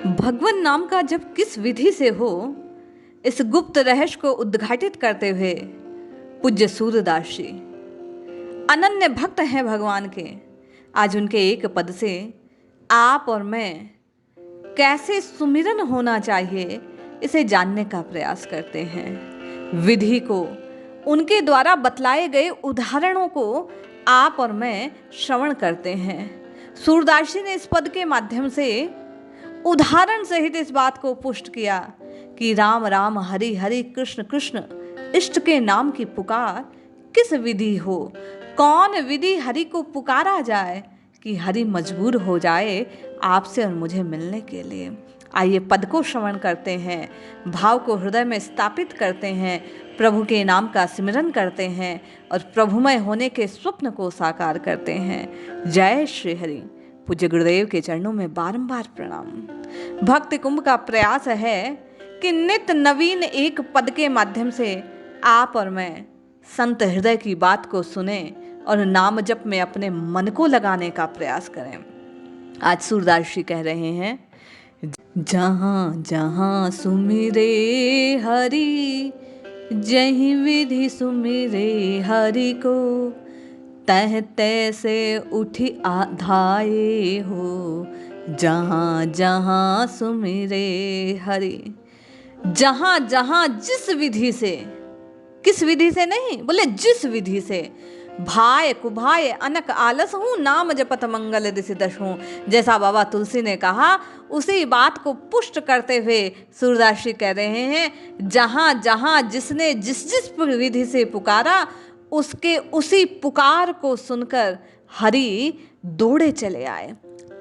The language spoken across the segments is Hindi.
भगवन नाम का जब किस विधि से हो, इस गुप्त रहस्य को उद्घाटित करते हुए पूज्य सूरदास जी अनन्य भक्त हैं भगवान के। आज उनके एक पद से आप और मैं कैसे सुमिरन होना चाहिए इसे जानने का प्रयास करते हैं। विधि को, उनके द्वारा बतलाए गए उदाहरणों को आप और मैं श्रवण करते हैं। सूरदास जी ने इस पद के माध्यम से उदाहरण सहित इस बात को पुष्ट किया कि राम राम हरि हरि कृष्ण कृष्ण इष्ट के नाम की पुकार किस विधि हो, कौन विधि हरि को पुकारा जाए कि हरि मजबूर हो जाए आपसे और मुझे मिलने के लिए। आइए पद को श्रवण करते हैं, भाव को हृदय में स्थापित करते हैं, प्रभु के नाम का सिमरन करते हैं और प्रभुमय होने के स्वप्न को साकार करते हैं। जय श्री हरि। पूज्य गुरुदेव के चरणों में बारंबार प्रणाम। भक्ति कुंभ का प्रयास है कि नित्य नवीन एक पद के माध्यम से आप और मैं संत हृदय की बात को सुने और नाम जप में अपने मन को लगाने का प्रयास करें। आज सूरदास जी कह रहे हैं, जहाँ जहाँ सुमिरे हरि जहीं विधि सुमिरे हरि को, तह तैसे उठी आधाये हो। जहाँ जहाँ सुमिरे हरि, जहाँ जहाँ जिस विधि से, किस विधि से नहीं बोले, जिस विधि से भाय कुभाय अनक आलस हूँ, नाम जपत मंगल दिसि दश हूँ। जैसा बाबा तुलसी ने कहा, उसी बात को पुष्ट करते हुए सूरदास जी कह रहे हैं, जहाँ जहाँ जिसने जिस जिस विधि से पुकारा, उसके उसी पुकार को सुनकर हरि दौड़े चले आए,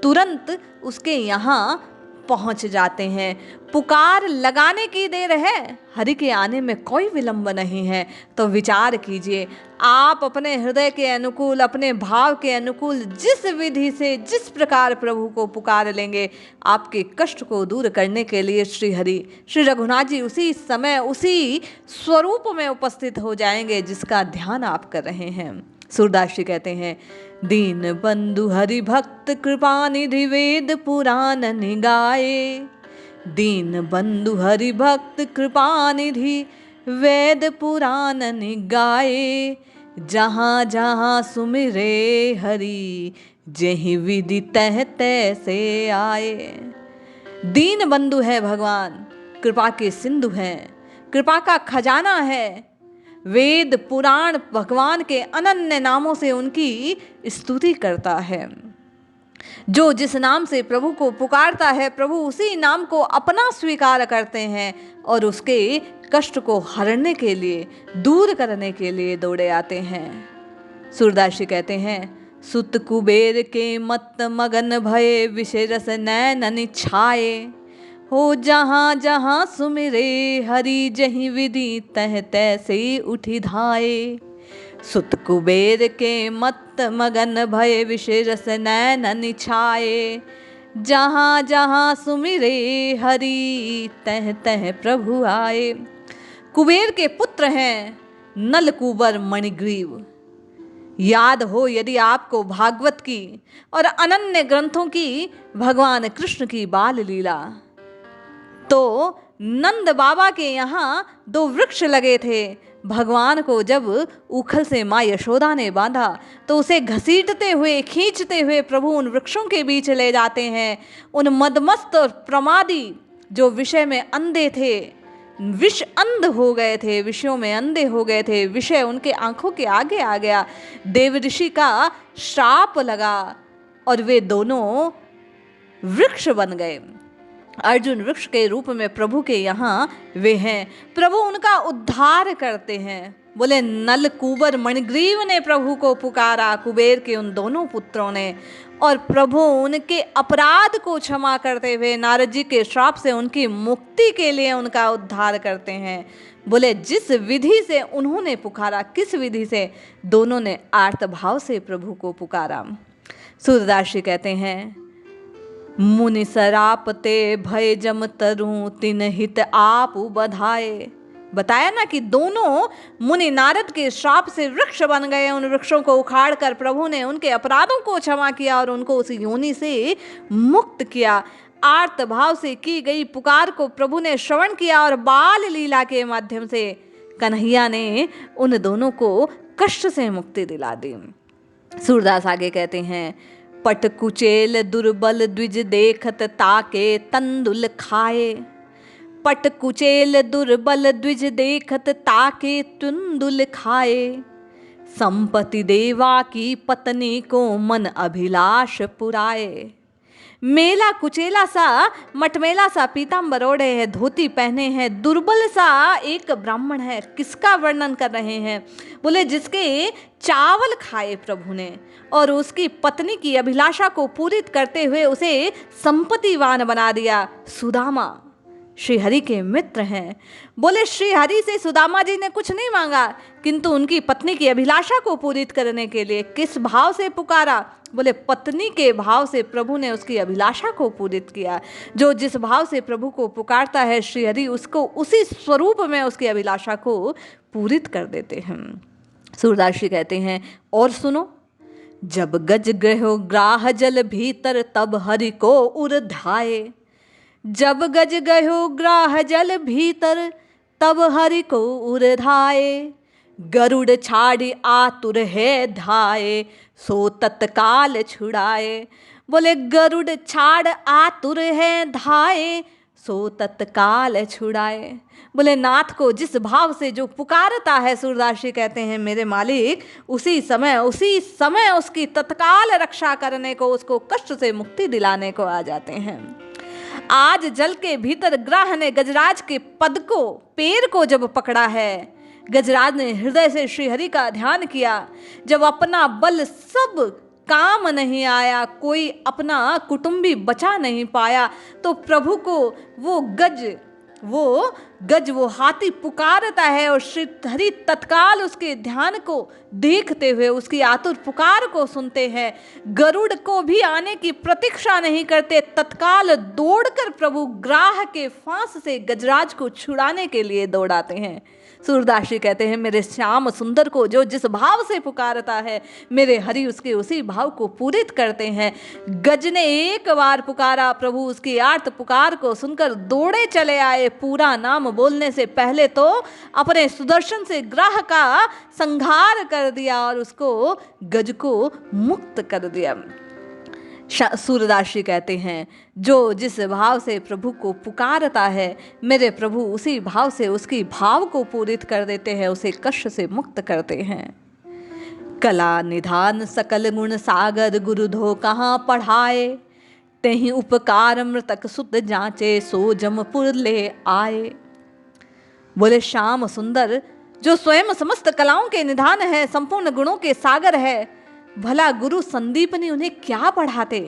तुरंत उसके यहाँ पहुंच जाते हैं। पुकार लगाने की देर है, हरि के आने में कोई विलंब नहीं है। तो विचार कीजिए, आप अपने हृदय के अनुकूल, अपने भाव के अनुकूल जिस विधि से, जिस प्रकार प्रभु को पुकार लेंगे, आपके कष्ट को दूर करने के लिए श्री हरि, श्री रघुनाथ जी उसी समय उसी स्वरूप में उपस्थित हो जाएंगे जिसका ध्यान आप कर रहे हैं। सूरदास जी कहते हैं, दीन बंधु हरि भक्त कृपा निधि वेद पुराण निगाए। दीन बंधु हरि भक्त कृपा निधि वेद पुराण निगाए। जहाँ जहाँ सुमिरे हरि जहीं विधि तह तैसे आए। दीन बंधु है भगवान, कृपा के सिंधु हैं, कृपा का खजाना है। वेद पुराण भगवान के अनन्य नामों से उनकी स्तुति करता है। जो जिस नाम से प्रभु को पुकारता है, प्रभु उसी नाम को अपना स्वीकार करते हैं और उसके कष्ट को हरने के लिए, दूर करने के लिए दौड़े आते हैं। सूरदास जी कहते हैं, सुत कुबेर के मत मगन भये विषय रस नैन छाए। हो जहाँ जहाँ सुमिरे हरि जहीं विधि तह तैसे उठी धाये। सुत कुबेर के मत मगन भय विषय रस नैन छाए। जहाँ जहाँ सुमिरे हरि तह तह प्रभु आए। कुबेर के पुत्र हैं नल कुबर मणिग्रीव। याद हो यदि आपको भागवत की और अनन्य ग्रंथों की भगवान कृष्ण की बाल लीला, तो नंद बाबा के यहाँ 2 वृक्ष लगे थे। भगवान को जब उखल से माँ यशोदा ने बांधा तो उसे घसीटते हुए, खींचते हुए प्रभु उन वृक्षों के बीच ले जाते हैं। उन मदमस्त और प्रमादी जो विषय में अंधे थे, विष अंध हो गए थे, विषयों में अंधे हो गए थे, विषय उनके आंखों के आगे आ गया। देव ऋषि का श्राप लगा और वे दोनों वृक्ष बन गए। अर्जुन वृक्ष के रूप में प्रभु के यहाँ वे हैं। प्रभु उनका उद्धार करते हैं। बोले, नल कुबर मणिग्रीव ने प्रभु को पुकारा, कुबेर के उन दोनों पुत्रों ने, और प्रभु उनके अपराध को क्षमा करते हुए नारद जी के श्राप से उनकी मुक्ति के लिए उनका उद्धार करते हैं। बोले, जिस विधि से उन्होंने पुकारा, किस विधि से? दोनों ने आर्त भाव से प्रभु को पुकारा। सूरदास जी कहते हैं, मुनि सरापते भय जम तरु तिन हित आप बधाए। बताया ना कि दोनों मुनि नारद के श्राप से वृक्ष बन गए। उन वृक्षों को उखाड़ कर प्रभु ने उनके अपराधों को क्षमा किया और उनको उस योनि से मुक्त किया। आर्त भाव से की गई पुकार को प्रभु ने श्रवण किया और बाल लीला के माध्यम से कन्हैया ने उन दोनों को कष्ट से मुक्ति दिला दी। सूरदास आगे कहते हैं, पट कुचेल दुर्बल द्विज देखत ताके तंदुल खाए। पट कुचेल दुर्बल द्विज देखत ताके तंदुल खाए। संपत्ति देवा की पत्नी को मन अभिलाष पुराए। मेला कुचेला सा मटमेला सा पीताम्बर ओढ़े है, धोती पहने हैं, दुर्बल सा एक ब्राह्मण है। किसका वर्णन कर रहे हैं? बोले जिसके चावल खाए प्रभु ने और उसकी पत्नी की अभिलाषा को पूरित करते हुए उसे संपत्तिवान बना दिया। सुदामा श्रीहरि के मित्र हैं। बोले श्रीहरि से सुदामा जी ने कुछ नहीं मांगा, किंतु उनकी पत्नी की अभिलाषा को पूरित करने के लिए किस भाव से पुकारा? बोले पत्नी के भाव से प्रभु ने उसकी अभिलाषा को पूरित किया। जो जिस भाव से प्रभु को पुकारता है श्रीहरि उसको उसी स्वरूप में उसकी अभिलाषा को पूरित कर देते हैं। सूरदास जी कहते हैं, और सुनो, जब गज गयो ग्राह जल भीतर तब हरि को उर्धाए। जब गज गयो ग्राह जल भीतर तब हरि को उर्धाए। गरुड़ छाड़ी आतुर है धाए सो तत्काल छुड़ाए। बोले गरुड़ छाड़ आतुर है धाए सो तत्काल छुड़ाए। बोले नाथ को जिस भाव से जो पुकारता है, सूरदास जी कहते हैं मेरे मालिक उसी समय उसकी तत्काल रक्षा करने को, उसको कष्ट से मुक्ति दिलाने को आ जाते हैं। आज जल के भीतर ग्राह ने गजराज के पद को, पैर को जब पकड़ा है, गजराज ने हृदय से श्रीहरि का ध्यान किया। जब अपना बल सब काम नहीं आया, कोई अपना कुटुंबी बचा नहीं पाया, तो प्रभु को वो गज वो हाथी पुकारता है और श्रीहरि तत्काल उसके ध्यान को देखते हुए उसकी आतुर पुकार को सुनते हैं। गरुड़ को भी आने की प्रतीक्षा नहीं करते, तत्काल दौड़कर प्रभु ग्राह के फांस से गजराज को छुड़ाने के लिए दौड़ाते हैं। सूरदास जी कहते हैं मेरे श्याम सुंदर को जो जिस भाव से पुकारता है, मेरे हरि उसके उसी भाव को पूरित करते हैं। गज ने एक बार पुकारा, प्रभु उसकी आर्त पुकार को सुनकर दौड़े चले आए। पूरा नाम बोलने से पहले तो अपने सुदर्शन से ग्राह का संहार कर दिया और उसको गज को मुक्त कर दिया। सूरदास जी कहते हैं जो जिस भाव से प्रभु को पुकारता है, मेरे प्रभु उसी भाव से उसकी भाव को पूरित कर देते हैं, उसे कष्ट से मुक्त करते हैं। कला निधान सकल गुण सागर गुरुधो कहाँ पढ़ाए। तेहि उपकार मृतक सुत जांचे सो जमपुर ले आए। बोले श्याम सुंदर जो स्वयं समस्त कलाओं के निधान है, संपूर्ण गुणों के सागर है, भला गुरु संदीपनी उन्हें क्या पढ़ाते,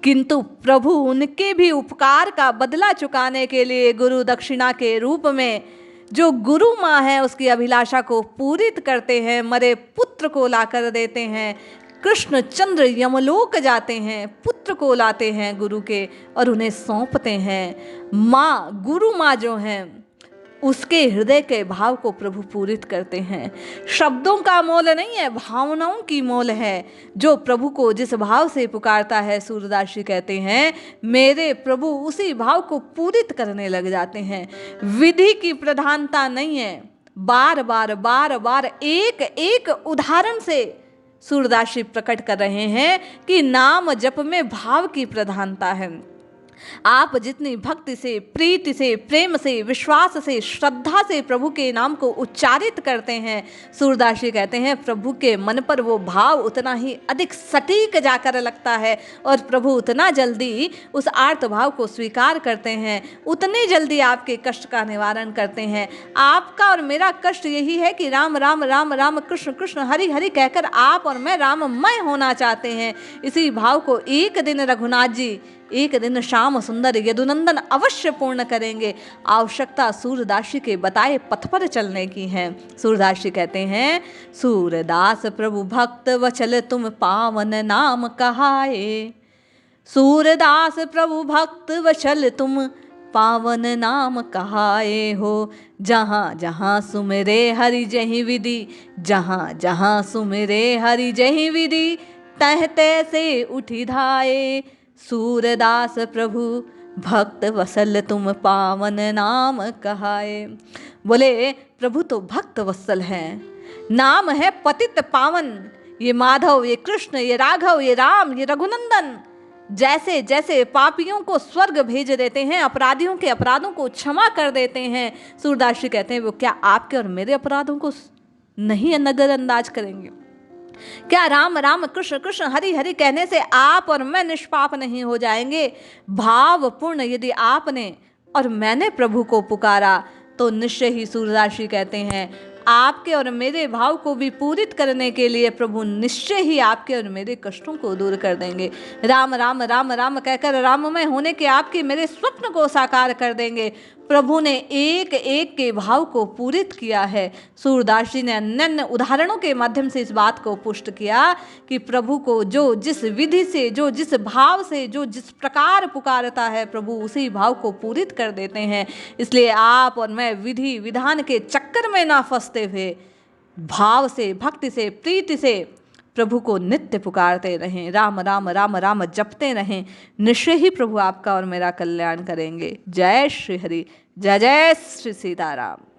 किंतु प्रभु उनके भी उपकार का बदला चुकाने के लिए गुरु दक्षिणा के रूप में जो गुरु माँ है उसकी अभिलाषा को पूरित करते हैं। मरे पुत्र को लाकर देते हैं। कृष्णचंद्र यमलोक जाते हैं, पुत्र को लाते हैं गुरु के और उन्हें सौंपते हैं। माँ गुरु माँ जो हैं उसके हृदय के भाव को प्रभु पूरित करते हैं। शब्दों का मोल नहीं है, भावनाओं की मोल है। जो प्रभु को जिस भाव से पुकारता है, सूरदास जी कहते हैं मेरे प्रभु उसी भाव को पूरित करने लग जाते हैं। विधि की प्रधानता नहीं है, बार बार एक एक उदाहरण से सूरदास जी प्रकट कर रहे हैं कि नाम जप में भाव की प्रधानता है। आप जितनी भक्ति से, प्रीति से, प्रेम से, विश्वास से, श्रद्धा से प्रभु के नाम को उच्चारित करते हैं, सूरदास जी कहते हैं प्रभु के मन पर वो भाव उतना ही अधिक सटीक जाकर लगता है और प्रभु उतना जल्दी उस आर्त भाव को स्वीकार करते हैं, उतने जल्दी आपके कष्ट का निवारण करते हैं। आपका और मेरा कष्ट यही है कि राम राम राम राम कृष्ण कृष्ण हरि हरि कहकर आप और मैं राममय होना चाहते हैं। इसी भाव को एक दिन रघुनाथ जी, एक दिन श्याम सुंदर यदुनंदन अवश्य पूर्ण करेंगे। आवश्यकता सूरदास जी के बताए पथ पर चलने की है। सूरदास जी कहते हैं सूरदास प्रभु भक्त वचल तुम पावन नाम कहाए। सूरदास प्रभु भक्त वचल तुम पावन नाम कहाए हो। जहाँ जहाँ सुमिरे हरि जहि विधि, जहाँ जहाँ सुमिरे हरि जहि विधि, तह तह से उठी धाए। सूरदास प्रभु भक्त वत्सल तुम पावन नाम कहाए। बोले प्रभु तो भक्त वत्सल हैं, नाम है पतित पावन। ये माधव, ये कृष्ण, ये राघव, ये राम, ये रघुनंदन जैसे जैसे पापियों को स्वर्ग भेज देते हैं, अपराधियों के अपराधों को क्षमा कर देते हैं, सूरदास जी कहते हैं वो क्या आपके और मेरे अपराधों को नहीं नजरअंदाज करेंगे? क्या राम राम कृष्ण कृष्ण हरि हरि कहने से आप और मैं निष्पाप नहीं हो जाएंगे? भावपूर्ण यदि आपने और मैंने प्रभु को पुकारा तो निश्चय ही सूरदास जी कहते हैं आपके और मेरे भाव को भी पूरित करने के लिए प्रभु निश्चय ही आपके और मेरे कष्टों को दूर कर देंगे। राम राम राम राम कहकर राममय होने के आपके मेरे स्वप्न को साकार कर देंगे। प्रभु ने एक एक के भाव को पूरित किया है। सूरदास जी ने अन्य उदाहरणों के माध्यम से इस बात को पुष्ट किया कि प्रभु को जो जिस विधि से, जो जिस भाव से, जो जिस प्रकार पुकारता है प्रभु उसी भाव को पूरित कर देते हैं। इसलिए आप और मैं विधि विधान के चक्कर में ना फंसते हुए भाव से, भक्ति से, प्रीति से प्रभु को नित्य पुकारते रहें, राम राम राम राम जपते रहें। निश्चय ही प्रभु आपका और मेरा कल्याण करेंगे। जय श्री हरि, जय जय श्री सीताराम।